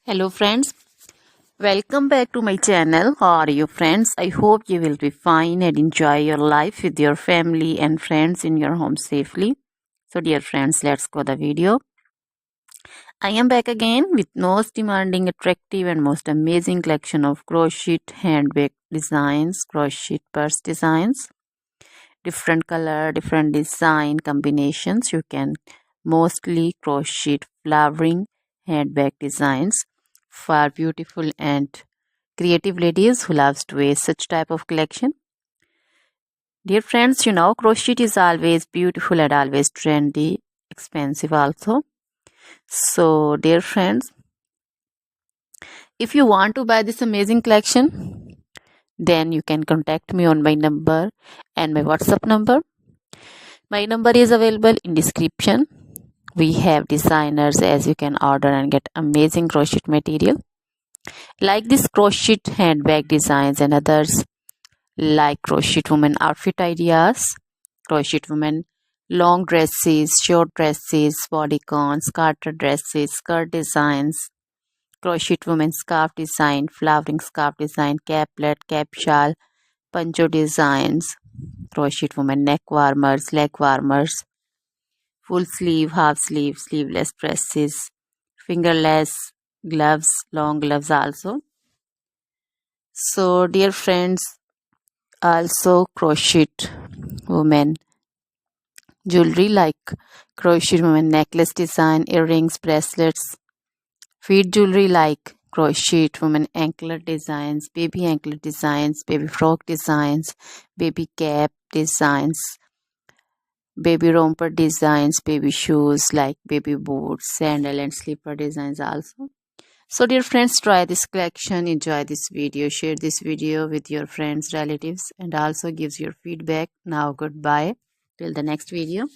Hello friends, welcome back to my channel. How are you friends? I hope you will be fine and enjoy your life with your family and friends in your home safely. So dear friends, let's go the video. I am back again with most demanding, attractive and most amazing collection of crochet handbag designs, crochet purse designs, different color, different design combinations. You can mostly crochet flowering handbag designs for beautiful and creative ladies who loves to wear such type of collection. Dear friends, you know crochet is always beautiful and always trendy, expensive also. So dear friends, if you want to buy this amazing collection, then you can contact me on my number and my WhatsApp number. My number is available in description. We have designers as you can order and get amazing crochet material like this crochet handbag designs and others like crochet woman outfit ideas, crochet woman long dresses, short dresses, bodycons, garter dresses, skirt designs, crochet woman scarf design, flowering scarf design, caplet, cap shawl, poncho designs, crochet woman neck warmers, leg warmers, full sleeve, half sleeve, sleeveless dresses, fingerless gloves, long gloves also. So dear friends, also crochet women jewelry like crochet women necklace design, earrings, bracelets, feet jewelry like crochet women anklet designs, baby frock designs, baby cap designs, baby romper designs, baby shoes like baby boots, sandal and slipper designs also. So dear friends, try this collection, enjoy this video, share this video with your friends, relatives and also gives your feedback. Now goodbye till the next video.